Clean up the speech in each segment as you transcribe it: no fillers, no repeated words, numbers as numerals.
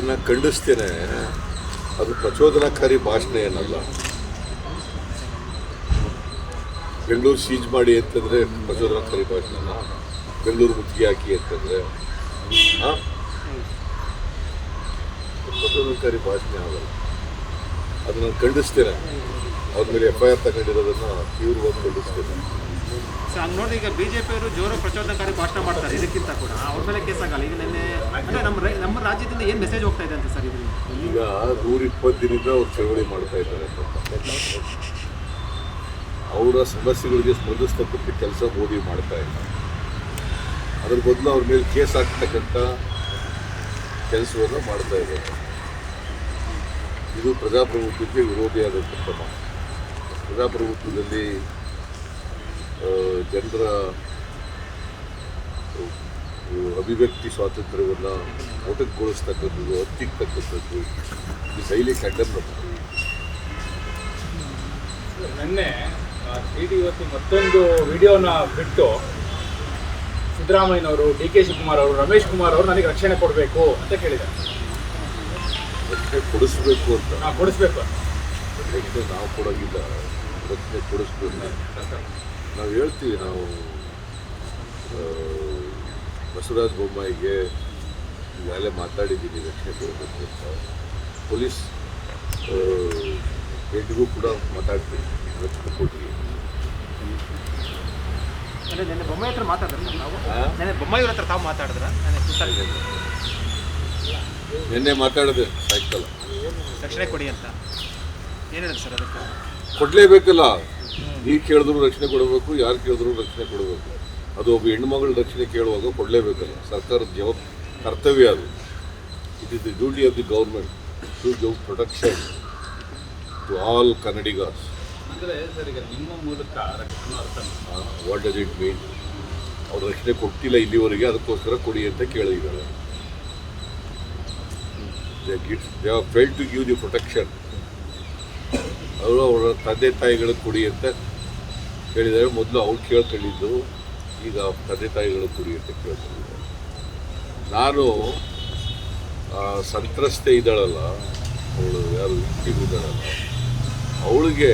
ಅದನ್ನು ಖಂಡಿಸ್ತೇನೆ. ಅದು ಪ್ರಚೋದನಕಾರಿ ಭಾಷಣ ಏನಲ್ಲ. ಬೆಂಗಳೂರು ಸೀಜ್ ಮಾಡಿ ಅಂತಂದರೆ ಪ್ರಚೋದನಕಾರಿ ಭಾಷಣ, ಬೆಂಗಳೂರು ಮುತ್ತಿಗೆ ಹಾಕಿ ಅಂತಂದರೆ ಪ್ರಚೋದನಕಾರಿ ಭಾಷಣ ಆಗಲ್ಲ. ಅದನ್ನು ಖಂಡಿಸ್ತೇನೆ. ಅವ್ರ ಮೇಲೆ FIR ತಗೊಂಡಿರೋದನ್ನು ತೀವ್ರವಾಗಿ ಖಂಡಿಸ್ತೇನೆ. ಸೊ ಹಂಗೆ ನೋಡಿ, ಈಗ BJP-ಯವರು ಜೋರು ಪ್ರಚೋದನಕಾರಿ ಭಾಷಣ ಮಾಡ್ತಾರೆ. ಇದಕ್ಕಿಂತ ಕೂಡ ಅವ್ರ ಮೇಲೆ ಕೇಸ್ ಆಗಲ್ಲ. ಈಗ ನೆನ್ನೆ ಅಂದರೆ ನಮ್ಮ ರಾಜ್ಯದಿಂದ ಏನು ಮೆಸೇಜ್ ಹೋಗ್ತಾ ಇದೆ ಅಂತ ಸರ್ ಇದರಿಂದ? ಈಗ 120 ದಿನದಿಂದ ಅವ್ರು ಚಳವಳಿ ಮಾಡ್ತಾ ಇದ್ದಾರೆ. ಅವರ ಸಮಸ್ಯೆಗಳಿಗೆ ಸ್ಪಂದಿಸ್ತಕ್ಕಂಥ ಕೆಲಸ ಮೋದಿ ಮಾಡ್ತಾ ಇಲ್ಲ. ಅದ್ರ ಬದಲು ಅವ್ರ ಮೇಲೆ ಕೇಸ್ ಹಾಕ್ತಕ್ಕಂಥ ಕೆಲಸವನ್ನು ಮಾಡ್ತಾ ಇದ್ದಾರೆ. ಇದು ಪ್ರಜಾಪ್ರಭುತ್ವಕ್ಕೆ ವಿರೋಧಿಯಾದಂಥ ಕ್ರಮ. ಪ್ರಜಾಪ್ರಭುತ್ವದಲ್ಲಿ ಜನರ ಅಭಿವ್ಯಕ್ತಿ ಸ್ವಾತಂತ್ರ್ಯವನ್ನು ಮೊಟಕುಗೊಳಿಸ್ತಕ್ಕಂಥದ್ದು, ಹತ್ತಿಕ್ಕತಕ್ಕಂಥದ್ದು ಇದು ಹೈಲಿ ಕಂಡಮ್. ನಿನ್ನೆ ಇವತ್ತು ಮತ್ತೊಂದು ವಿಡಿಯೋನ ಬಿಟ್ಟು ಸಿದ್ದರಾಮಯ್ಯನವರು, DK ಶಿವಕುಮಾರ್ ಅವರು, ರಮೇಶ್ ಕುಮಾರ್ ಅವರು ನನಗೆ ರಕ್ಷಣೆ ಕೊಡಬೇಕು ಅಂತ ಕೇಳಿದ್ದಾರೆ. ರಕ್ಷಣೆ ಕೊಡಿಸ್ಬೇಕು ಅಂತ ಕೊಡಿಸ್ಬೇಕು. ನಾವು ಕೊಡೋಗಿಲ್ಲ. ರಕ್ಷಣೆ ಕೊಡಿಸ್ಬೇಕು ನಾವು ಹೇಳ್ತೀವಿ. ನಾವು ಬಸವರಾಜ ಬೊಮ್ಮಾಯಿಗೆ ಈಗಾಗಲೇ ಮಾತಾಡಿದ್ದೀನಿ ರಕ್ಷಣೆ ಕೊಡಬೇಕು ಅಂತ. ಪೊಲೀಸ್ ಹೆಡ್ಗೂ ಕೂಡ ಮಾತಾಡ್ತೀನಿ ರಕ್ಷಣೆ ಕೊಡ್ತೀವಿ. ನೆನ್ನೆ ಬೊಮ್ಮಾಯಿ ಹತ್ರ ಮಾತಾಡಿದ್ರೆ ನಾವು ನೆನ್ನೆ ಬೊಮ್ಮಾಯಿ ಹತ್ರ ತಾವು ಮಾತಾಡಿದ್ರ? ನಿನ್ನೆ ಮಾತಾಡಿದೆ ಸಾಯಂಕಾಲ. ರಕ್ಷಣೆ ಕೊಡಿ ಅಂತ ಏನು ಹೇಳಿದ್ರು ಸರ್? ಅದಕ್ಕೆ ಕೊಡಲೇಬೇಕಲ್ಲ. ನೀವು ಕೇಳಿದ್ರು ರಕ್ಷಣೆ ಕೊಡಬೇಕು, ಯಾರು ಕೇಳಿದ್ರು ರಕ್ಷಣೆ ಕೊಡಬೇಕು. ಅದು ಒಬ್ಬ ಹೆಣ್ಮಗಳ ರಕ್ಷಣೆ ಕೇಳುವಾಗ ಕೊಡಲೇಬೇಕಲ್ಲ. ಸರ್ಕಾರದ ಕರ್ತವ್ಯ ಅದು. It is the duty of the government to give protection to all ಕನ್ನಡಿಗರ್ಸ್. ಅಂದರೆ ಸರ್, ಈಗ ನಿಮ್ಮ ಮೂಲಕ ವಾಟ್ ಡಸ್ ಇಟ್ ಮೀನ್? ಅವ್ರು ರಕ್ಷಣೆ ಕೊಟ್ಟಿಲ್ಲ ಇಲ್ಲಿವರೆಗೆ, ಅದಕ್ಕೋಸ್ಕರ ಕೊಡಿ ಅಂತ ಕೇಳಿದ್ದಾರೆ. They have failed to give the protection. ಅವರು ಅವರ ತಂದೆ ತಾಯಿಗಳಿಗೆ ಕೊಡಿ ಅಂತ ಹೇಳಿದ್ದಾರೆ. ಮೊದಲು ಅವ್ರು ಕೇಳ್ಕೊಂಡಿದ್ದು, ಈಗ ತಂದೆ ತಾಯಿಗಳು ಕೊಡಿ ಅಂತ ಕೇಳ್ಕೊಂಡಿದ್ದಾರೆ. ನಾನು ಸಂತ್ರಸ್ತೆ ಇದ್ದಾಳಲ್ಲ, ಅವಳು ಯಾರು ವಿಕ್ಟಿಮ್ ಇದ್ದಾಳಲ್ಲ, ಅವಳಿಗೆ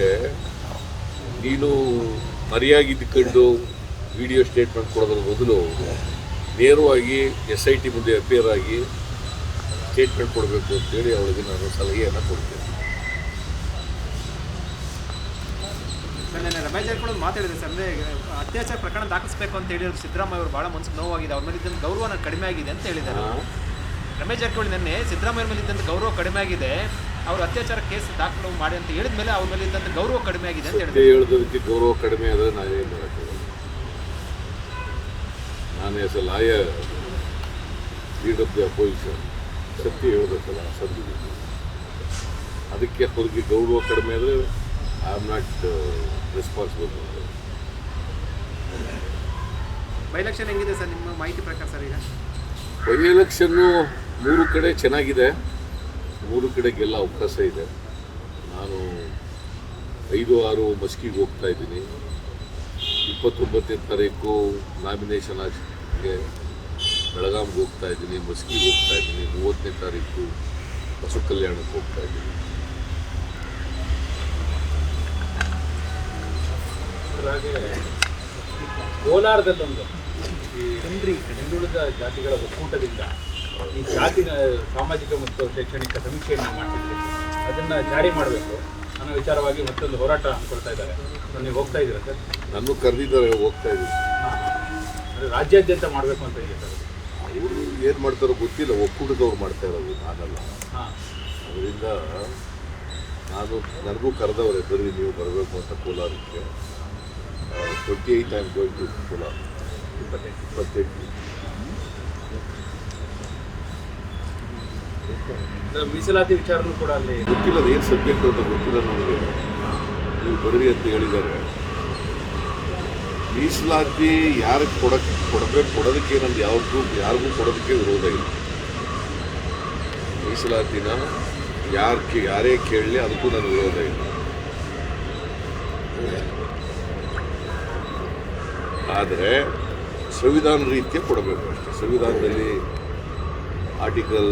ನೀನು ಮರೆಯಾಗಿದ್ದುಕೊಂಡು ವಿಡಿಯೋ ಸ್ಟೇಟ್ಮೆಂಟ್ ಕೊಡೋದ್ರ ಬದಲು ನೇರವಾಗಿ SIT ಮುಂದೆ ಅಪಿಯರ್ ಆಗಿ ಸ್ಟೇಟ್ಮೆಂಟ್ ಕೊಡಬೇಕು ಅಂತೇಳಿ ಅವಳಿಗೆ ನಾನು ಸಲಹೆಯನ್ನು ಕೊಡ್ತೇನೆ. ಸರ್, ನೆನ್ನೆ ರಮೇಶ್ ಜಾರಕಿಹೊಳಿ ಮಾತಾಡಿದೆ ಸರ್. ಅಂದರೆ ಅತ್ಯಾಚಾರ ಪ್ರಕರಣ ದಾಖಲಿಸಬೇಕು ಅಂತ ಹೇಳಿದ್ರು ಸಿದ್ದರಾಮಯ್ಯ ಅವರು. ಭಾಳ ಮನಸ್ಸಿಗೆ ನೋವಾಗಿದೆ, ಅವ್ರ ಮೇಲೆ ಇದ್ದಂಥ ಗೌರವ ಕಡಿಮೆ ಆಗಿದೆ ಅಂತ ಹೇಳಿದ್ದಾರೆ ರಮೇಶ್ ಜಾರಕಿಹೊಳಿ. ನೆನ್ನೆ ಸಿದ್ದರಾಮಯ್ಯ ಮೇಲೆ ಇದ್ದಂಥ ಗೌರವ ಕಡಿಮೆ ಆಗಿದೆ, ಅವರು ಅತ್ಯಾಚಾರ ಕೇಸ್ ದಾಖಲು ಮಾಡಿ ಅಂತ ಹೇಳಿದ ಮೇಲೆ ಅವ್ರ ಮೇಲೆ ಇದ್ದಂಥ ಗೌರವ ಕಡಿಮೆ ಆಗಿದೆ ಅಂತ ಹೇಳಿದ್ರು. ಹೇಳೋದಕ್ಕೆ ಗೌರವ ಕಡಿಮೆ ಆದರೆ ನಾನೇನು ಮಾಡೋಕ್ಕಾಗಲ್ಲ. ನಾನು as a lawyer, leader of the opposition, ಸತ್ಯ ಹೇಳಬೇಕಲ್ಲ, ಅಸತ್ಯ. ಅದಕ್ಕೆ ಅವ್ರಿಗೆ ಗೌರವ ಕಡಿಮೆ ಆದರೆ I am not responsible. By election ಹೆಂಗಿದೆ ಸರ್ ನಿಮ್ಮ ಮಾಹಿತಿ ಪ್ರಕಾರ ಸರ್? ಈಗ ಬೈ ಎಲೆಕ್ಷನ್ನು 3 ಕಡೆ ಚೆನ್ನಾಗಿದೆ, 3 ಕಡೆ ಗೆಲ್ಲ ಅವಕಾಶ ಇದೆ. ನಾನು 5-6 ಮಸ್ಕಿಗೆ ಹೋಗ್ತಾ ಇದ್ದೀನಿ. 29ನೇ ತಾರೀಕು ನಾಮಿನೇಷನ್ ಆಗಿ ಬೆಳಗಾಂಗೆ ಹೋಗ್ತಾ ಇದ್ದೀನಿ, ಮಸ್ಕಿಗೆ ಹೋಗ್ತಾ ಇದ್ದೀನಿ. 30ನೇ ತಾರೀಕು ಬಸವ ಕಲ್ಯಾಣಕ್ಕೆ ಹೋಗ್ತಾ ಇದ್ದೀನಿ. ಹಾಗೆ ಕೋಲಾರದಲ್ಲೊಂದು ಈ ಹಿಂದುಳಿದ ಜಾತಿಗಳ ಒಕ್ಕೂಟದಿಂದ ಈ ಜಾತಿನ ಸಾಮಾಜಿಕ ಮತ್ತು ಶೈಕ್ಷಣಿಕ ಸಮೀಕ್ಷೆಯನ್ನು ಮಾಡ್ತಿದ್ದೆ, ಅದನ್ನು ಜಾರಿ ಮಾಡಬೇಕು ಅನ್ನೋ ವಿಚಾರವಾಗಿ ಮತ್ತೊಂದು ಹೋರಾಟ ಅಂದ್ಕೊಳ್ತಾ ಇದ್ದಾರೆ. ನೀವು ಹೋಗ್ತಾ ಇದ್ದೀರಾ ಸರ್? ನನ್ನೂ ಕರೆದಿದ್ದಾರೆ, ಹೋಗ್ತಾ ಇದ್ದೀನಿ. ಅಂದರೆ ರಾಜ್ಯಾದ್ಯಂತ ಮಾಡಬೇಕು ಅಂತ ಇದೆ ಸರ್. ಅವರು ಏನು ಮಾಡ್ತಾರೋ ಗೊತ್ತಿಲ್ಲ, ಒಕ್ಕೂಟದವ್ರು ಮಾಡ್ತಾ ಇರೋದು, ನಾನಲ್ಲ. ಅದರಿಂದ ನನಗೂ ಕರೆದವ್ರೆ, ಬರ್ರಿ ನೀವು ಬರಬೇಕು ಅಂತ ಕೋಲಾರಕ್ಕೆ. 28 I am going to Kolar. 28 ಮೀಸಲಾತಿ ವಿಚಾರನೂ ಕೂಡ ಅಲ್ಲಿ ಗೊತ್ತಿಲ್ಲ, ಅದು ಏನು ಸಬ್ಜೆಕ್ಟ್ ಅಂತ ಗೊತ್ತಿಲ್ಲ ನನಗೆ. ನೀವು ಬರ್ರಿ ಅಂತ ಹೇಳಿದ್ದಾರೆ. ಮೀಸಲಾತಿ ಯಾರಿಗೆ ಕೊಡೋದಕ್ಕೆ ನಮ್ದು ಯಾರಿಗೂ ಕೊಡೋದಕ್ಕೆ ವಿರೋಧ ಇಲ್ಲ. ಮೀಸಲಾತಿನ ಯಾರೇ ಕೇಳಲಿ ಅದಕ್ಕೂ ನನಗೆ ವಿರೋಧ ಇಲ್ಲ. ಆದರೆ ಸಂವಿಧಾನ ರೀತಿಯ ಕೊಡಬೇಕು ಅಷ್ಟೇ. ಸಂವಿಧಾನದಲ್ಲಿ ಆರ್ಟಿಕಲ್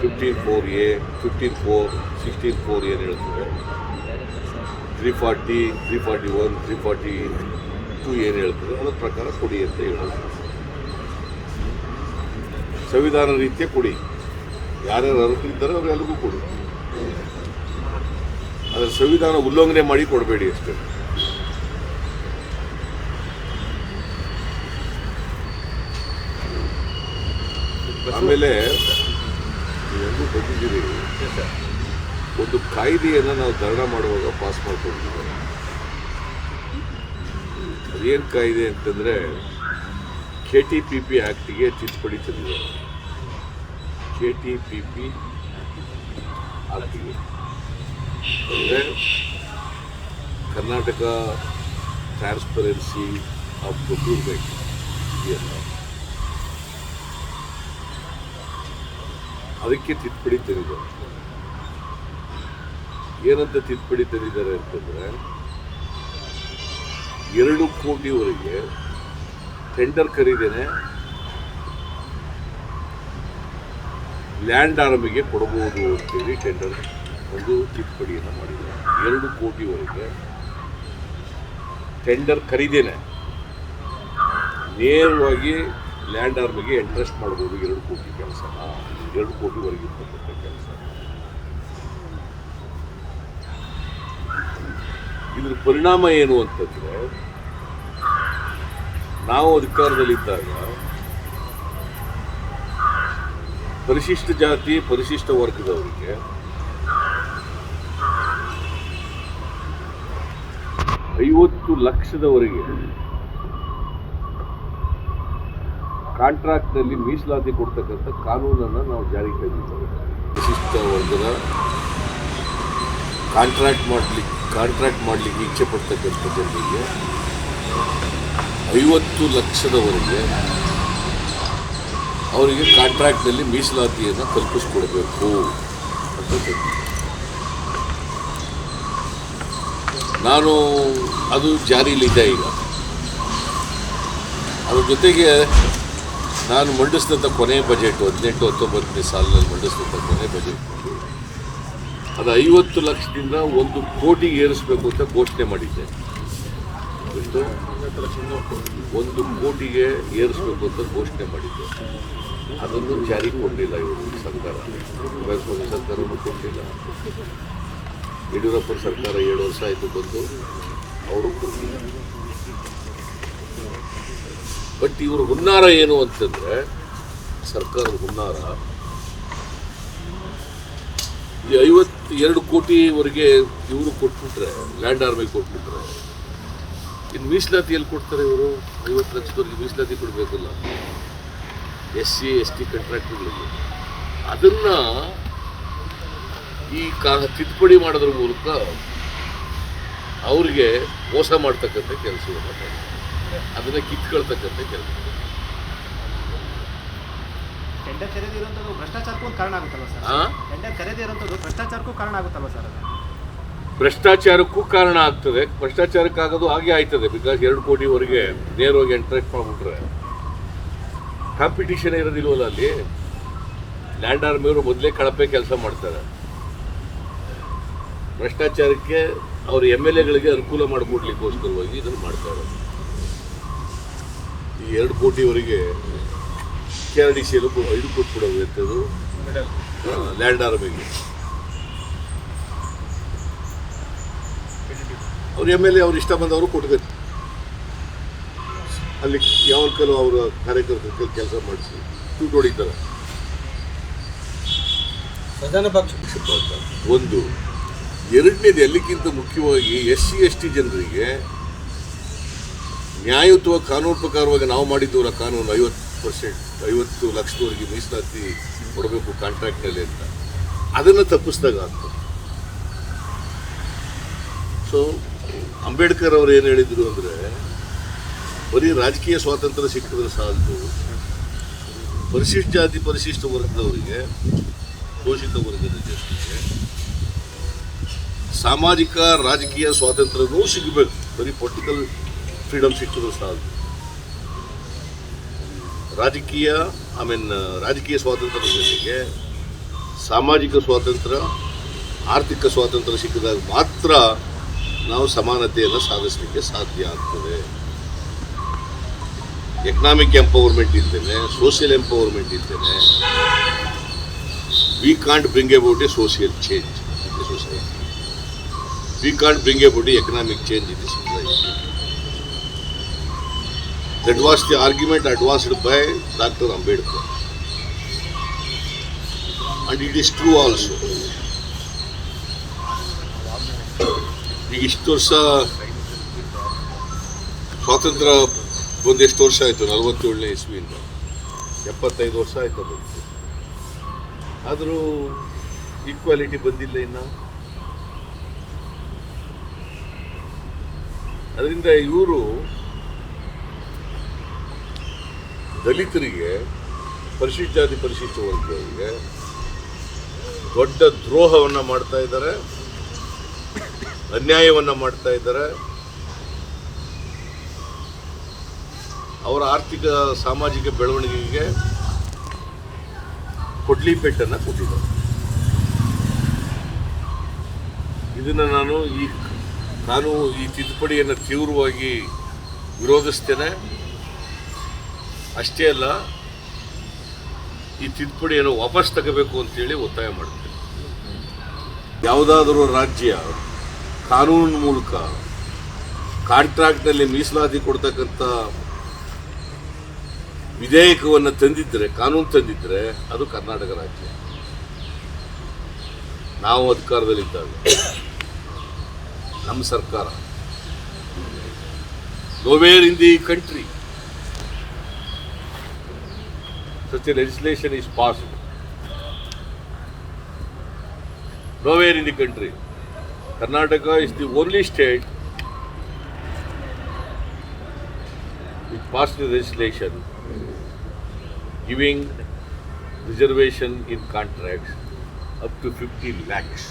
15(4)(a), 15(4), 16(4) ಏನು ಹೇಳ್ತದೆ, 340, 341, 342 ಏನು ಹೇಳ್ತದೆ ಅದರ ಪ್ರಕಾರ ಕೊಡಿ ಅಂತ ಹೇಳೋದು. ಸಂವಿಧಾನ ರೀತಿಯ ಕೊಡಿ, ಯಾರ್ಯಾರು ಅರ್ಹರಿದ್ದಾರೆ ಅವರೆಲ್ಲರಿಗೂ ಕೊಡಿ, ಅದರ ಸಂವಿಧಾನ ಉಲ್ಲಂಘನೆ ಮಾಡಿ ಕೊಡಬೇಡಿ ಅಷ್ಟೇ. ಆಮೇಲೆ ನೀವೆಲ್ಲೂ ಬಂದಿದ್ದೀರಿ, ಒಂದು ಕಾಯ್ದೆಯನ್ನು ನಾವು ಧರಣ ಮಾಡುವಾಗ ಪಾಸ್ ಮಾಡ್ಕೊಂಡಿದ್ದೀವಿ. ಅದೇನು ಕಾಯ್ದೆ ಅಂತಂದರೆ KTPP ಆ್ಯಕ್ಟಿಗೆ ತಿದ್ದುಪಡಿ ತಂದಿದೆ. KTPP ಆ್ಯಕ್ಟಿಗೆ ಅಂದರೆ ಕರ್ನಾಟಕ ಟ್ರಾನ್ಸ್ಪರೆನ್ಸಿ ಆಫ್ ಪ್ರೊಕ್ಯೂರ್ಮೆಂಟ್ ಇದೆಯಲ್ಲ, ಅದಕ್ಕೆ ತಿದ್ದುಪಡಿ ತಂದಿದ್ದಾರೆ. ಏನಂತ ತಿದ್ದುಪಡಿ ತಂದಿದ್ದಾರೆ ಅಂತಂದರೆ 2 ಕೋಟಿವರೆಗೆ ಟೆಂಡರ್ ಕರೀದೇನೆ ಲ್ಯಾಂಡ್ ಆರ್ಮಿಗೆ ಕೊಡಬಹುದು ಅಂತೇಳಿ ಟೆಂಡರ್ ಒಂದು ತಿದ್ದುಪಡಿಯನ್ನು ಮಾಡಿದ್ದಾರೆ. 2 ಕೋಟಿವರೆಗೆ ಟೆಂಡರ್ ಕರೀದೇನೆ ನೇರವಾಗಿ ಲ್ಯಾಂಡ್ ಆರ್ಮಿಗೆ ಇಂಟ್ರೆಸ್ಟ್ ಮಾಡ್ಬೋದು. 2 ಕೋಟಿ ಕೆಲಸನ 2 ಕೋಟಿವರೆಗೆ ಇರ್ತಕ್ಕಂಥ ಕೆಲಸ. ಇದ್ರ ಪರಿಣಾಮ ಏನು ಅಂತಂದರೆ, ನಾವು ಅಧಿಕಾರದಲ್ಲಿದ್ದಾಗ ಪರಿಶಿಷ್ಟ ಜಾತಿ ಪರಿಶಿಷ್ಟ ವರ್ಗದವರಿಗೆ 50 ಲಕ್ಷದವರೆಗೆ ಕಾಂಟ್ರಾಕ್ಟ್ನಲ್ಲಿ ಮೀಸಲಾತಿ ಕೊಡ್ತಕ್ಕಂಥ ಕಾನೂನನ್ನು ನಾವು ಜಾರಿಗೆ ತಂದಿದ್ದೇವೆ. ಪರಿಶಿಷ್ಟ ವರ್ಗದ ಕಾಂಟ್ರಾಕ್ಟ್ ಮಾಡಲಿಕ್ಕೆ ಇಚ್ಛೆ ಪಡ್ತಕ್ಕಂಥ ಜನರಿಗೆ 50 ಲಕ್ಷದವರೆಗೆ ಅವರಿಗೆ ಕಾಂಟ್ರಾಕ್ಟ್ನಲ್ಲಿ ಮೀಸಲಾತಿಯನ್ನು ಕಲ್ಪಿಸ್ಕೊಡ್ಬೇಕು ಅಂತ ತಂದಿದ್ದೆ. ನಾನು ಅದು ಜಾರಿಯಲ್ಲಿದೆ ಈಗ. ಅದ್ರ ಜೊತೆಗೆ ನಾನು ಮಂಡಿಸಿದಂಥ ಕೊನೆಯ ಬಜೆಟ್ 18-19ನೇ ಸಾಲಿನಲ್ಲಿ ಮಂಡಿಸಿದಂಥ ಕೊನೆಯ ಬಜೆಟ್ ಅದು 50 ಲಕ್ಷದಿಂದ 1 ಕೋಟಿಗೆ ಏರಿಸಬೇಕು ಅಂತ ಘೋಷಣೆ ಮಾಡಿದ್ದೆ. ಎಷ್ಟು? 1 ಕೋಟಿಗೆ ಏರಿಸಬೇಕು ಅಂತ ಘೋಷಣೆ ಮಾಡಿದ್ದೆ. ಅದನ್ನು ಜಾರಿಗೆ ಕೊಡಲಿಲ್ಲ ಇವರು ಸರ್ಕಾರ. ಕುಮಾರಸ್ವಾಮಿ ಸರ್ಕಾರವನ್ನು ಕೊಡಲಿಲ್ಲ. ಯಡಿಯೂರಪ್ಪನ ಸರ್ಕಾರ 7 ವರ್ಷ ಆಯಿತು ಬಂದು, ಅವರು ಕೊಡಲಿಲ್ಲ. ಬಟ್ ಇವರು ಹುನ್ನಾರ ಏನು ಅಂತಂದರೆ, ಸರ್ಕಾರದ ಹುನ್ನಾರ ಈ 52 ಕೋಟಿವರೆಗೆ ಇವರು ಕೊಟ್ಬಿಟ್ರೆ, ಲ್ಯಾಂಡ್ ಆರ್ಮಿಗೆ ಕೊಟ್ಬಿಟ್ರೆ, ಇನ್ನು ಮೀಸಲಾತಿ ಎಲ್ಲಿ ಕೊಡ್ತಾರೆ ಇವರು? 50 ಲಕ್ಷದವರೆಗೆ ಮೀಸಲಾತಿ ಕೊಡಬೇಕಲ್ಲ SC ST ಕಾಂಟ್ರಾಕ್ಟ್ಗಳಿಗೆ. ಅದನ್ನು ಈ ತಿದ್ದುಪಡಿ ಮಾಡೋದ್ರ ಮೂಲಕ ಅವರಿಗೆ ಮೋಸ ಮಾಡ್ತಕ್ಕಂಥ ಕೆಲಸವನ್ನು ಮಾಡ್ತಾರೆ, ಅದನ್ನು ಕಿತ್ಕೊಳ್ತಕ್ಕಂಥ ಕೆಲಸ. ಟೆಂಡರ್ ಖರೀದಿ ಇರುವಂಥದ್ದು ಭ್ರಷ್ಟಾಚಾರಕ್ಕೂ ಒಂದು ಕಾರಣ ಆಗುತ್ತಲ್ಲ ಸರ್? ಟೆಂಡರ್ ಖರೀದಿ ಇರುವಂಥದ್ದು ಭ್ರಷ್ಟಾಚಾರಕ್ಕೂ ಕಾರಣ ಆಗುತ್ತಲ್ಲ ಸರ್? ಅದು ಭ್ರಷ್ಟಾಚಾರಕ್ಕೂ ಕಾರಣ ಆಗ್ತದೆ. ಭ್ರಷ್ಟಾಚಾರಕ್ಕಾಗೋದು ಹಾಗೆ ಆಯ್ತದೆ. ಬಿಕಾಸ್ 2 ಕೋಟಿವರೆಗೆ ನೇರವಾಗಿ ಇಂಟ್ರೆಸ್ಟ್ ಮಾಡಿಬಿಟ್ರೆ ಕಾಂಪಿಟೀಷನ್ ಇರೋದಿಲ್ವಲ್ಲ ಅಲ್ಲಿ. ಲ್ಯಾಂಡ್ ಆರ್ಮಿಯವರು ಮೊದಲೇ ಕಳಪೆ ಕೆಲಸ ಮಾಡ್ತಾರೆ. ಭ್ರಷ್ಟಾಚಾರಕ್ಕೆ ಅವ್ರ MLAಗಳಿಗೆ ಅನುಕೂಲ ಮಾಡಿಕೊಡ್ಲಿಕ್ಕೋಸ್ಕರವಾಗಿ ಇದನ್ನು ಮಾಡ್ತಾರೆ. ಈ 2 ಕೋಟಿವರೆಗೆ KRDCಯಲ್ಲೂ ಇದು ಕೊಟ್ಬಿಡೋದು ಎಂಥದ್ದು, ಲ್ಯಾಂಡ್ ಆರ್ಮಿಗೆ. ಅವ್ರ MLA ಅವ್ರು ಇಷ್ಟ ಬಂದವರು ಕೊಟ್ಬೇಕು. ಅಲ್ಲಿ ಯಾವ ಕೆಲವು ಅವರ ಕಾರ್ಯಕರ್ತರ ಕೆಲಸ ಮಾಡಿಸಿ ದುಡ್ಡು ಹೊಡಿತಾರೆ. ಒಂದು. ಎರಡನೇದು, ಎಲ್ಲಕ್ಕಿಂತ ಮುಖ್ಯವಾಗಿ SC ST ಜನರಿಗೆ ನ್ಯಾಯಯುತವಾಗಿ ಕಾನೂನು ಪ್ರಕಾರವಾಗಿ ನಾವು ಮಾಡಿದ್ದವರ ಕಾನೂನು 50 ಲಕ್ಷದವರೆಗೆ ಮೀಸಲಾತಿ ಕೊಡಬೇಕು ಕಾಂಟ್ರಾಕ್ಟ್ನಲ್ಲಿ ಅಂತ, ಅದನ್ನು ತಪ್ಪಿಸಿದಾಗ ಆಗ್ತದೆ. ಸೊ ಅಂಬೇಡ್ಕರ್ ಅವರು ಏನು ಹೇಳಿದರು ಅಂದರೆ, ಬರೀ ರಾಜಕೀಯ ಸ್ವಾತಂತ್ರ್ಯ ಸಿಕ್ಕಿದ್ರೆ ಸಾಲದು, ಪರಿಶಿಷ್ಟ ಜಾತಿ ಪರಿಶಿಷ್ಟ ವರ್ಗದವರಿಗೆ, ಶೋಷಿತ ವರ್ಗದ ಜನರಿಗೆ ಸಾಮಾಜಿಕ ರಾಜಕೀಯ ಸ್ವಾತಂತ್ರ್ಯವೂ ಸಿಗಬೇಕು. ಬರೀ ಪೊಲಿಟಿಕಲ್ ಫ್ರೀಡಮ್ ಸಿಕ್ಕಿದ್ರು ಸಾಲದು. ರಾಜಕೀಯ ಸ್ವಾತಂತ್ರ್ಯದ ಜೊತೆಗೆ ಸಾಮಾಜಿಕ ಸ್ವಾತಂತ್ರ್ಯ, ಆರ್ಥಿಕ ಸ್ವಾತಂತ್ರ್ಯ ಸಿಕ್ಕಿದಾಗ ಮಾತ್ರ ನಾವು ಸಮಾನತೆಯನ್ನು ಸಾಧಿಸಲಿಕ್ಕೆ ಸಾಧ್ಯ ಆಗ್ತದೆ. ಎಕನಾಮಿಕ್ ಎಂಪವರ್ಮೆಂಟ್ ಇದ್ದೇನೆ, ಸೋಷಿಯಲ್ ಎಂಪವರ್ಮೆಂಟ್ ಇದ್ದೇನೆ, we can't bring about A social change in the society. We can't bring about A economic change in the society. That was the argument advanced by Dr. Ambedkar. And it is true also. ಈಗ ಇಷ್ಟು ವರ್ಷ ಸ್ವಾತಂತ್ರ್ಯ ಒಂದೆಷ್ಟು ವರ್ಷ ಆಯಿತು? 47ನೇ ಇಸ್ವಿಯಿಂದ 75 ವರ್ಷ ಆಯ್ತು ಅದಕ್ಕೆ. ಆದರೂ ಈಕ್ವಾಲಿಟಿ ಬಂದಿಲ್ಲ ಇನ್ನು. ಅದರಿಂದ ಇವರು ದಲಿತರಿಗೆ, ಪರಿಶಿಷ್ಟ ಜಾತಿ ಪರಿಶಿಷ್ಟ ವರ್ಗಗಳಿಗೆ ದೊಡ್ಡ ದ್ರೋಹವನ್ನು ಮಾಡ್ತಾ ಇದ್ದಾರೆ, ಅನ್ಯಾಯವನ್ನು ಮಾಡ್ತಾ ಇದ್ದಾರೆ. ಅವರ ಆರ್ಥಿಕ ಸಾಮಾಜಿಕ ಬೆಳವಣಿಗೆಗೆ ಕೊಡ್ಲಿ ಪೆಟ್ಟನ್ನು ಕೊಟ್ಟಿದ್ದಾರೆ. ಇದನ್ನು ನಾನು ಈ ತಿದ್ದುಪಡಿಯನ್ನು ತೀವ್ರವಾಗಿ ವಿರೋಧಿಸ್ತೇನೆ. ಅಷ್ಟೇ ಅಲ್ಲ, ಈ ತಿದ್ದುಪಡಿಯನ್ನು ವಾಪಸ್ ತಗೋಬೇಕು ಅಂತೇಳಿ ಒತ್ತಾಯ ಮಾಡ್ತೇನೆ. ಯಾವುದಾದರೂ ರಾಜ್ಯ ಕಾನೂನಿನ ಮೂಲಕ ಕಾಂಟ್ರಾಕ್ಟ್ನಲ್ಲಿ ಮೀಸಲಾತಿ ಕೊಡ್ತಕ್ಕಂಥ ವಿಧೇಯಕವನ್ನು ತಂದಿದ್ದರೆ, ಕಾನೂನು ತಂದಿದ್ದರೆ ಅದು ಕರ್ನಾಟಕ ರಾಜ್ಯ. ನಾವು ಅಧಿಕಾರದಲ್ಲಿದ್ದಾಗ ನಮ್ಮ ಸರ್ಕಾರ, nowhere in the country such a legislation is passed. Nowhere in the country. Karnataka is the only state which passed the legislation giving reservation in contracts up to 50 lakhs.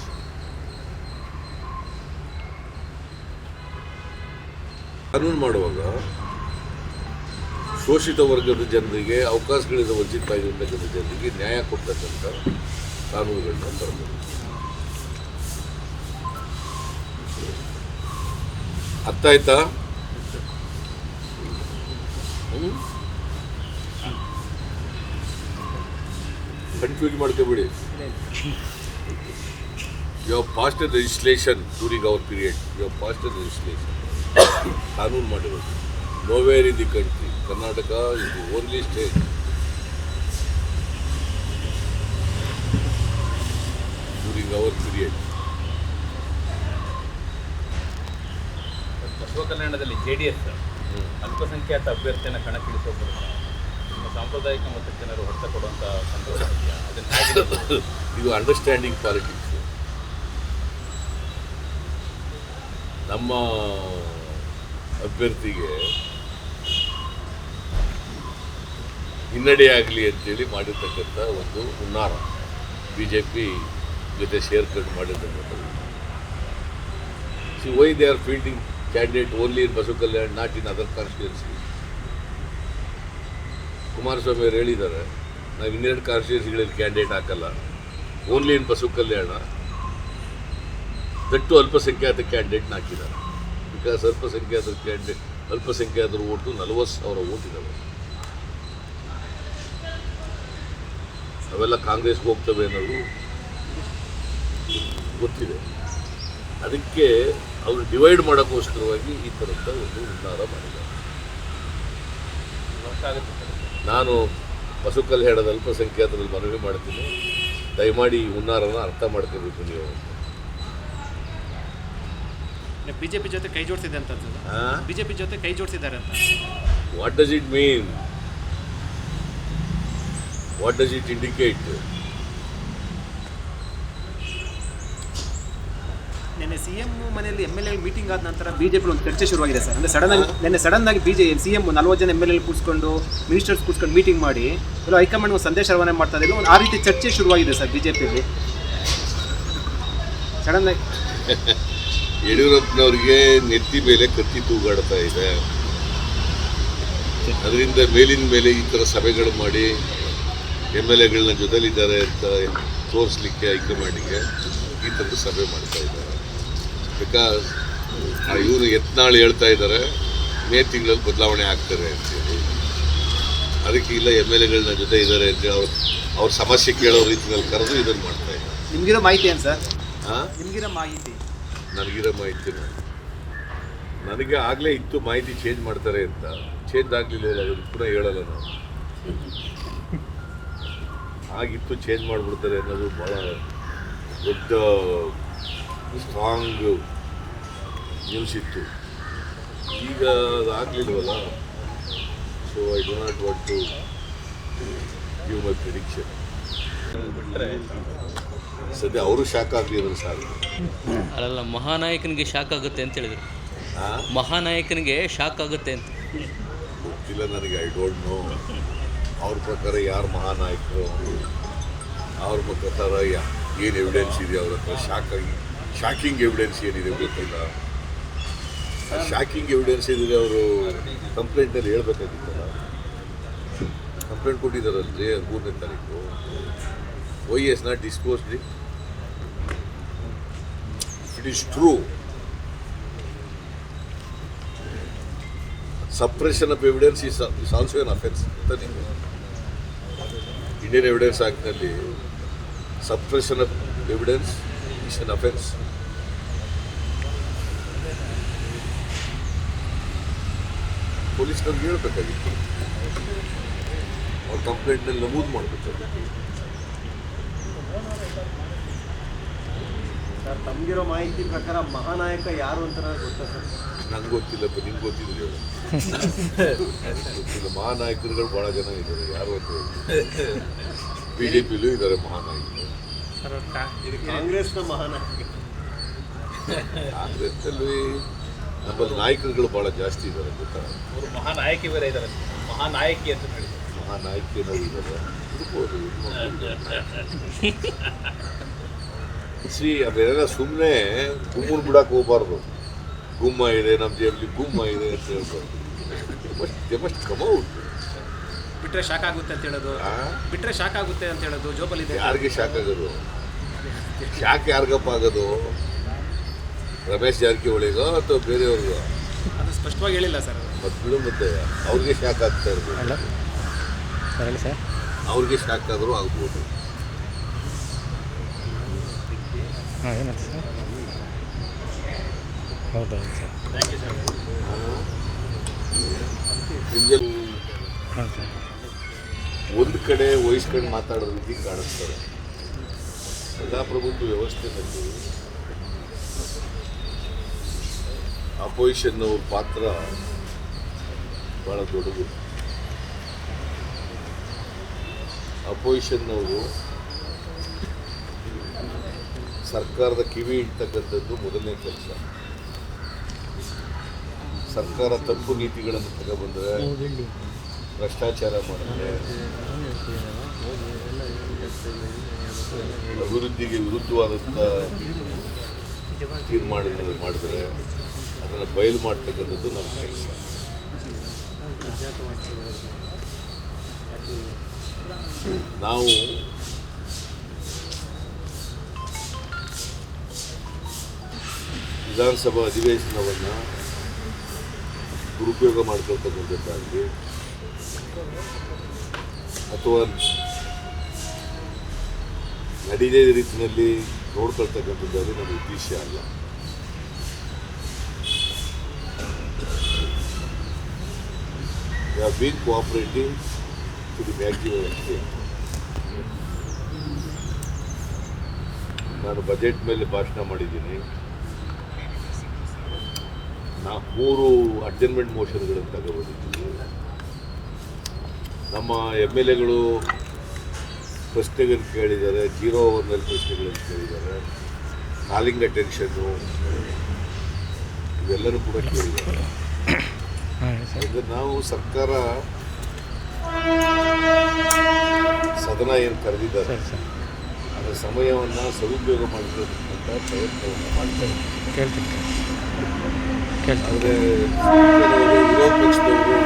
ಕಾನೂನು ಮಾಡುವಾಗ ಶೋಷಿತ ವರ್ಗದ ಜನರಿಗೆ, ಅವಕಾಶಗಳಿಂದ ವಂಚಿತರಾಗಿರ್ತಕ್ಕಂಥ ಜನರಿಗೆ ನ್ಯಾಯ ಕೊಡ್ತಕ್ಕಂಥ ಕಾನೂನುಗಳನ್ನ ತರಬೇಕು. ಅರ್ಥ ಆಯ್ತಾ? ಕನ್ಫ್ಯೂಸ್ ಮಾಡ್ಕೋಬೇಡಿ. You have passed a legislation during our period. You have passed a legislation. ಕಾನೂನು ಮಾಡಿರೋದು. Nowhere in the country. Karnataka is the only state during our period. Basava ಕಲ್ಯಾಣದಲ್ಲಿ JDS ಅಲ್ಪಸಂಖ್ಯಾತ ಅಭ್ಯರ್ಥಿಯನ್ನು ಕಣಕ್ಕಿಳಿಸುವ ಮೂಲಕ ನಮ್ಮ ಸಾಂಪ್ರದಾಯಿಕ ಮತದಾರರು ಹೊರತ ಕೊಡುವಂಥ ಸಂದರ್ಭ ಇದೆಯಾ? ಅದನ್ನು ಇದು ಅಂಡರ್ಸ್ಟ್ಯಾಂಡಿಂಗ್ ಪಾಲಿಟಿಕ್ಸ್. ನಮ್ಮ ಅಭ್ಯರ್ಥಿಗೆ ಹಿನ್ನಡೆಯಾಗಲಿ ಅಂತೇಳಿ ಮಾಡಿರ್ತಕ್ಕಂಥ ಒಂದು ಹುನ್ನಾರ BJP ಜೊತೆ ಸೇರ್ಕೊಂಡು ಮಾಡಿರ್ತಕ್ಕಂಥದ್ದು. See why they are fielding candidate only in Basavakalyan, not in other constituency. Kumaraswamy ಅವರು ಹೇಳಿದ್ದಾರೆ, ನಾವು ಇನ್ನೆರಡು ಕಾನ್ಸ್ಟಿಟ್ಯೂನ್ಸಿಗಳಲ್ಲಿ ಕ್ಯಾಂಡಿಡೇಟ್ ಹಾಕಲ್ಲ, only in Basavakalyan. That ಅಲ್ಪಸಂಖ್ಯಾತ ಕ್ಯಾಂಡಿಡೇಟ್ನ ಹಾಕಿದ್ದಾರೆ. ಬಿಕಾಸ್ ಅಲ್ಪಸಂಖ್ಯಾತರ ಓಟು 40,000 ಓಟ್ ಇದ್ದಾವೆ. ಅವೆಲ್ಲ ಕಾಂಗ್ರೆಸ್ಗೆ ಹೋಗ್ತವೆ ಅನ್ನೋದು ಗೊತ್ತಿದೆ. ಅದಕ್ಕೆ ಅವರು ಡಿವೈಡ್ ಮಾಡೋಕ್ಕೋಸ್ಕರವಾಗಿ ಈ ಥರದ ಒಂದು ಹುನ್ನಾರ ಮಾಡಿದ್ದಾರೆ. ನಾನು ಬಸವ ಕಲ್ಯಾಣದ ಅಲ್ಪಸಂಖ್ಯಾತರಲ್ಲಿ ಮನವಿ ಮಾಡ್ತೀನಿ, ದಯಮಾಡಿ ಈ ಹುನ್ನಾರನ ಅರ್ಥ ಮಾಡ್ಕೋಬೇಕು ನೀವು. ಬಿಜೆಪಿ ಜೊತೆ ಕೈ ಜೋಡಿಸಿದೆ ಅಂತ ಬಿಜೆಪಿ ಜೊತೆ ಕೈ ಜೋಡಿಸಿದ್ದಾರೆ ಅಂತ. What does it mean? What does it indicate? ನಿನ್ನೆ CM ಮನೆಯಲ್ಲಿ MLA ಮೀಟಿಂಗ್ ಆದ ನಂತರ ಬಿಜೆಪಿ ಒಂದು ಚರ್ಚೆ ಶುರುವಾಗಿದೆ ಸರ್. ಅಂದರೆ ಸಡನ್ ಆಗಿ CM 40 ಜನ MLA ಕೂರಿಸ್ಕೊಂಡು, ಮಿನಿಸ್ಟರ್ಸ್ ಕೂರಿಸ್ಕೊಂಡು ಮೀಟಿಂಗ್ ಮಾಡಿ ಎಲ್ಲ ಹೈಕಮಾಂಡ್ ಒಂದು ಸಂದೇಶ ರವಾನೆ ಮಾಡ್ತಾ ಇದ್ರು. ಆ ರೀತಿ ಚರ್ಚೆ ಶುರುವಾಗಿದೆ ಸರ್ ಬಿಜೆಪಿಯಲ್ಲಿ ಸಡನ್ ಆಗಿ. ಯಡಿಯೂರಪ್ಪನವ್ರಿಗೆ ನೆತ್ತಿ ಮೇಲೆ ಕತ್ತಿ ತೂಗಾಡ್ತಾ ಇದೆ. ಅದರಿಂದ ಮೇಲಿನ ಮೇಲೆ ಈ ಥರ ಸಭೆಗಳು ಮಾಡಿ MLAಗಳನ್ನ ಜೊತೆಲಿದ್ದಾರೆ ಅಂತ ತೋರಿಸ್ಲಿಕ್ಕೆ ಹೈಕಮಾಂಡಿಗೆ ಈ ಥರದ ಸಭೆ ಮಾಡ್ತಾ ಇದ್ದಾರೆ. ಬಿಕಾಸ್ ಇವರು ಯತ್ನಾಳ್ ಹೇಳ್ತಾ ಇದ್ದಾರೆ ಮೇ ತಿಂಗಳಲ್ಲಿ ಬದಲಾವಣೆ ಆಗ್ತಾರೆ ಅಂತೇಳಿ. ಅದಕ್ಕೆ ಇಲ್ಲ MLAಗಳನ್ನ ಜೊತೆ ಇದ್ದಾರೆ ಅಂತೇಳಿ ಅವ್ರ ಸಮಸ್ಯೆ ಕೇಳೋ ರೀತಿಯಲ್ಲಿ ಕರೆದು ಇದನ್ನು ಮಾಡ್ತಾ ಇದ್ದಾರೆ. ನಿಮ್ಗಿರೋ ಮಾಹಿತಿ ಏನು ಸರ್? ಹಾಂ, ನಿಮ್ಗಿರೋ ಮಾಹಿತಿ? ನನಗಿರೋ ಮಾಹಿತಿನ ನನಗೆ ಆಗಲೇ ಇತ್ತು ಮಾಹಿತಿ ಚೇಂಜ್ ಮಾಡ್ತಾರೆ ಅಂತ. ಚೇಂಜ್ ಆಗಲಿಲ್ಲ, ಅದನ್ನು ಪುನಃ ಹೇಳಲ್ಲ ನಾವು. ಆಗಿತ್ತು ಚೇಂಜ್ ಮಾಡಿಬಿಡ್ತಾರೆ ಅನ್ನೋದು ಭಾಳ ದೊಡ್ಡ ಸ್ಟ್ರಾಂಗ್ ನ್ಯೂಸ್ ಇತ್ತು. ಈಗ ಅದು ಆಗಲಿಲ್ವಲ್ಲ. So I do not want to give my prediction. ಸದ್ಯ ಅವರು ಶಾಕ್ ಆಗಲಿದ್ರು ಸಾಕು. ಅಲ್ಲ, ಮಹಾನಾಯಕನಿಗೆ ಶಾಕ್ ಆಗುತ್ತೆ ಅಂತ ಹೇಳಿದ್ರು. ಮಹಾನಾಯಕನಿಗೆ ಶಾಕ್ ಆಗುತ್ತೆ ಅಂತ ಗೊತ್ತಿಲ್ಲ ನನಗೆ. I don't know. ಅವ್ರ ಪ್ರಕಾರ ಯಾರು ಮಹಾನಾಯಕರು, ಅವ್ರ ಪ್ರಕಾರ ಏನು ಎವಿಡೆನ್ಸ್ ಇದೆ ಅವ್ರ ಹತ್ರ. ಶಾಕಿಂಗ್ ಎವಿಡೆನ್ಸ್ ಏನಿದೆ ಗೊತ್ತಿಲ್ಲ. ಶಾಕಿಂಗ್ ಎವಿಡೆನ್ಸ್ ಇದ್ರೆ ಅವರು ಕಂಪ್ಲೇಂಟಲ್ಲಿ ಹೇಳ್ಬೇಕಾಗಿತ್ತಲ್ಲ. ಕಂಪ್ಲೇಂಟ್ ಕೊಟ್ಟಿದ್ದಾರಲ್ರಿ 3ನೇ ತಾರೀಕು. Why is not disclosed it? It is true. Suppression of evidence is also an offence. Indian evidence ಆ್ಯಕ್ಟ್ನಲ್ಲಿ suppression of evidence is an offence. ಪೊಲೀಸ್ನವ್ರಿಗೆ ಹೇಳ್ಬೇಕಾಗಿತ್ತು, ಅವ್ರ ಕಂಪ್ಲೇಂಟ್ನಲ್ಲಿ ನಮೂದು ಮಾಡಬೇಕಾಗಿತ್ತು. ಸರ್, ತಮಗಿರೋ ಮಾಹಿತಿ ಪ್ರಕಾರ ಮಹಾನಾಯಕ ಯಾರು ಅಂತ ಗೊತ್ತಾ ಸರ್? ನಂಗೆ ಗೊತ್ತಿಲ್ಲಪ್ಪ, ನಿಮ್ಗೆ ಗೊತ್ತಿದ್ರೆ ಹೇಳು. ಗೊತ್ತಿಲ್ಲ. ಮಹಾನಾಯಕರುಗಳು ಭಾಳ ಜನ ಇದ್ದಾರೆ. ಯಾರು ಅಂತ BJPಲೂ ಇದ್ದಾರೆ ಮಹಾನಾಯಕರು. ಕಾಂಗ್ರೆಸ್ನ ಮಹಾನಾಯಕ. ಕಾಂಗ್ರೆಸ್ನಲ್ಲಿ ನಮ್ಮಲ್ಲಿ ನಾಯಕರುಗಳು ಭಾಳ ಜಾಸ್ತಿ ಇದ್ದಾರೆ ಗೊತ್ತಾ. ಅವರು ಮಹಾನಾಯಕಿ ಬೇರೆ ಇದ್ದಾರೆ, ಮಹಾನಾಯಕಿ ಅಂತ ಹೇಳಿದ್ರು. ಮಹಾನಾಯಕಿ ಅನ್ನೋರು ಇದ್ದಾರೆ. ಹುಡುಕೋದು ಅವೆಲ್ಲ ಸುಮ್ಮನೆ ಗುಮ್ಮನ್ ಬಿಡಕ್ಕೆ ಹೋಗ್ಬಾರ್ದು. ಗುಮ್ಮ ಇದೆ ನಮ್ಮ ಜೇಬಲ್ಲಿ, ಗುಮ್ಮ ಇದೆ ಅಂತ ಹೇಳ್ಬಾರ್ದು. They must come out. ಬಿಟ್ರೆ ಶಾಕ್ ಆಗುತ್ತೆ ಅಂತ ಹೇಳೋದು, ಬಿಟ್ರೆ ಶಾಕ್ ಆಗುತ್ತೆ ಅಂತ ಹೇಳೋದು ಜೋಬಲ್ಲಿದೆ. ಯಾರಿಗೆ ಶಾಕ್ ಆಗೋದು? ಶಾಕ್ ಯಾರಿಗಪ್ಪ ಆಗೋದು? ರಮೇಶ್ ಜಾರಕಿಹೊಳಿಗೋ ಅಥವಾ ಬೇರೆಯವ್ರಿಗೋ? ಅದು ಸ್ಪಷ್ಟವಾಗಿ ಹೇಳಿಲ್ಲ ಸರ್. ಮತ್ತು ಬಿಡು, ಮತ್ತೆ ಅವ್ರಿಗೆ ಶಾಕ್ ಆಗ್ತಾ ಇರ್ಬೋದು. ಅವ್ರಿಗೆ ಶಾಕ್ ಆದರೂ ಆಗ್ಬೋದು. ಒಂದು ಕಡೆ ವಹಿಸ್ಕೊಂಡು ಮಾತಾಡೋ ರೀತಿ ಕಾಣಿಸ್ತಾರೆ. ಪ್ರಜಾಪ್ರಭುತ್ವ ವ್ಯವಸ್ಥೆನಲ್ಲಿ ಅಪೋಸಿಷನ್ನವ್ರ ಪಾತ್ರ ಭಾಳ ದೊಡ್ಡದು. ಅಪೋಸಿಷನ್ನವರು ಸರ್ಕಾರದ ಕಿವಿ ಇಡ್ತಕ್ಕಂಥದ್ದು ಮೊದಲನೇ ಕೆಲಸ. ಸರ್ಕಾರ ತಪ್ಪು ನೀತಿಗಳನ್ನು ತಗೊಬಂದರೆ, ಭ್ರಷ್ಟಾಚಾರ ಮಾಡಿದ್ರೆ, ಅಭಿವೃದ್ಧಿಗೆ ವಿರುದ್ಧವಾದಂಥ ತೀರ್ಮಾನಗಳನ್ನು ಮಾಡಿದ್ರೆ ಅದನ್ನು ಬಯಲು ಮಾಡ್ತಕ್ಕಂಥದ್ದು ನಮ್ಮ ಕೆಲಸ. ನಾವು ವಿಧಾನಸಭಾ ಅಧಿವೇಶನವನ್ನು ದುರುಪಯೋಗ ಮಾಡ್ಕೊಳ್ತಕ್ಕಂಥದ್ದಾಗಲಿ ಅಥವಾ ನಡೀದೇ ರೀತಿಯಲ್ಲಿ ನೋಡ್ಕೊಳ್ತಕ್ಕಂಥದ್ದಾಗಲಿ ನಮ್ಮ ಉದ್ದೇಶ ಅಲ್ಲ. We have been cooperating to the maximum extent. ನಾನು ಬಜೆಟ್ ಮೇಲೆ ಭಾಷಣ ಮಾಡಿದ್ದೀನಿ. 3 ಅಡ್ಜರ್ಮೆಂಟ್ ಮೋಷನ್ಗಳನ್ನು ತಗೊಬಂದಿದ್ದೀನಿ. ನಮ್ಮ MLAಗಳು ಪ್ರಶ್ನೆಗಳನ್ನು ಕೇಳಿದ್ದಾರೆ, 0 ಅವರ್ನಲ್ಲಿ ಪ್ರಶ್ನೆಗಳನ್ನು ಕೇಳಿದ್ದಾರೆ, ಕಾಲಿಂಗ್ ಅಟೆನ್ಷನ್ನು ಇವೆಲ್ಲನೂ ಕೂಡ ಕೇಳಿದ್ದಾರೆ. ಅಂದರೆ ನಾವು ಸರ್ಕಾರ ಸದನ ಏನು ಕರೆದಿದ್ದಾರೆ ಅದರ ಸಮಯವನ್ನು ಸದುಪಯೋಗ ಮಾಡಿಕೊಳ್ಳತಕ್ಕಂಥ ಪ್ರಯತ್ನವನ್ನು ಮಾಡ್ತಾರೆ. ಆದರೆ ವಿರೋಧ ಪಕ್ಷದವರು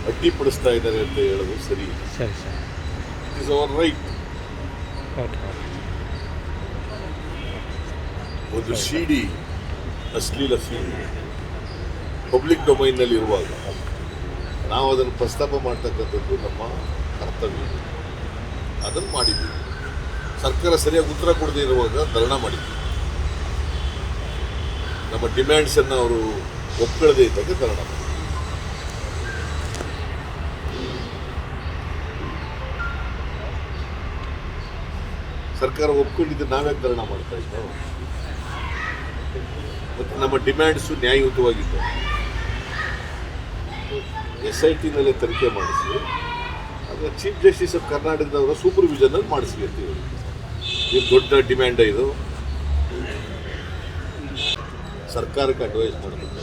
ಅಡ್ಡಿಪಡಿಸ್ತಾ ಇದ್ದಾರೆ ಅಂತ ಹೇಳೋದು ಸರಿ. It is our right. ಒಂದು ಸಿಡಿ ಅಶ್ಲೀಲ ಸಿಡಿ ಪಬ್ಲಿಕ್ ಡೊಮೈನ್ನಲ್ಲಿ ಇರುವಾಗ ನಾವು ಅದನ್ನು ಪ್ರಸ್ತಾಪ ಮಾಡ್ತಕ್ಕಂಥದ್ದು ನಮ್ಮ ಕರ್ತವ್ಯ. ಅದನ್ನು ಮಾಡಿದ್ದೀವಿ. ಸರ್ಕಾರ ಸರಿಯಾಗಿ ಉತ್ತರ ಕೊಡದೇ ಇರುವಾಗ ಧರಣ ಮಾಡಿದ್ದೀವಿ. ನಮ್ಮ ಡಿಮ್ಯಾಂಡ್ಸನ್ನು ಅವರು ಒಪ್ಕೊಳ್ಳದೇ ಇದ್ದಾಗ ಧರಣ ಮಾಡಿದ್ದೀವಿ. ಸರ್ಕಾರ ಒಪ್ಕೊಂಡಿದ್ದು ನಾವ್ಯಾಕೆ ಧರಣ ಮಾಡ್ತಾ ಇದ್ದೋ? ಮತ್ತು ನಮ್ಮ ಡಿಮ್ಯಾಂಡ್ಸು ನ್ಯಾಯಯುತವಾಗಿತ್ತು. SIT-ನಲ್ಲೇ ತನಿಖೆ ಮಾಡಿಸಿ ಅದನ್ನು ಚೀಫ್ ಜಸ್ಟಿಸ್ ಆಫ್ ಕರ್ನಾಟಕದವರ ಸೂಪರ್ವಿಷನಲ್ಲಿ ಮಾಡಿಸಿ ಅಂತ ಹೇಳಿ. ಇದು ದೊಡ್ಡ ಡಿಮ್ಯಾಂಡ್. ಇದು ಸರ್ಕಾರಕ್ಕೆ ಅಡ್ವೈಸ್ ಮಾಡಬೇಕು.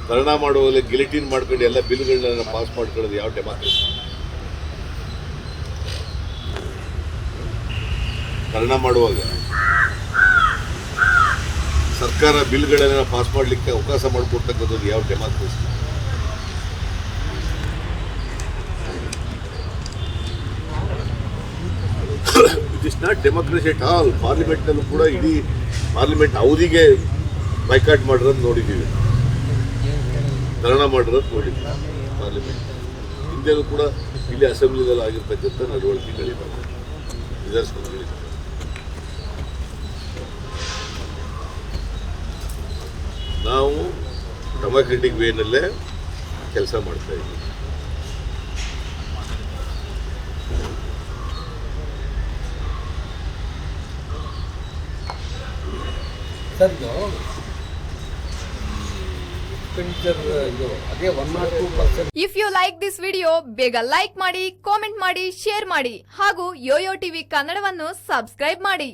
ಧರಣ ಮಾಡುವಾಗಲೇ ಗಿಲಿಟಿನ್ ಮಾಡ್ಕೊಂಡು ಎಲ್ಲ ಬಿಲ್ಗಳನ್ನ ಪಾಸ್ ಮಾಡ್ಕೊಳ್ಳೋದು ಯಾವ ಡೆಮಾಕ್ರಸಿ? ಧರಣ ಮಾಡುವಾಗ ಸರ್ಕಾರ ಬಿಲ್ಗಳನ್ನ ಪಾಸ್ ಮಾಡಲಿಕ್ಕೆ ಅವಕಾಶ ಮಾಡಿಕೊಡ್ತಕ್ಕಂಥದ್ದು ಯಾವ democracy? It is not democracy at all. ಪಾರ್ಲಿಮೆಂಟ್ನಲ್ಲೂ ಕೂಡ ಇಡೀ ಪಾರ್ಲಿಮೆಂಟ್ ಅವಧಿಗೆ ಬೈಕಾಟ್ ಮಾಡಿರೋದು ನೋಡಿದ್ದೀವಿ, ಧರಣ ಮಾಡಿರೋದು ನೋಡಿದ್ದೀವಿ. ಪಾರ್ಲಿಮೆಂಟ್ ಹಿಂದೆನೂ ಕೂಡ ಇಲ್ಲಿ ಅಸೆಂಬ್ಲಿದಲ್ಲಿ ಆಗಿರ್ತಕ್ಕಂಥ ನಡವಳಿಕೆಗಳಿದ್ದಾವೆ, ನಿದರ್ಶನಗಳಿದ್ದಾವೆ. ನಾವು ಡೆಮಾಕ್ರೆಟಿಕ್ ವೇನಲ್ಲೇ ಕೆಲಸ ಮಾಡ್ತಾ ಇದ್ದೀವಿ. ಸರ್ ಇದು ಅದೇ 102%. If you like this video ಬೇಗ ಲೈಕ್ ಮಾಡಿ, ಕಾಮೆಂಟ್ ಮಾಡಿ, ಶೇರ್ ಮಾಡಿ ಹಾಗೂ ಯೋಯೋ ಟಿವಿ ಕನ್ನಡವನ್ನು ಸಬ್ಸ್ಕ್ರೈಬ್ ಮಾಡಿ.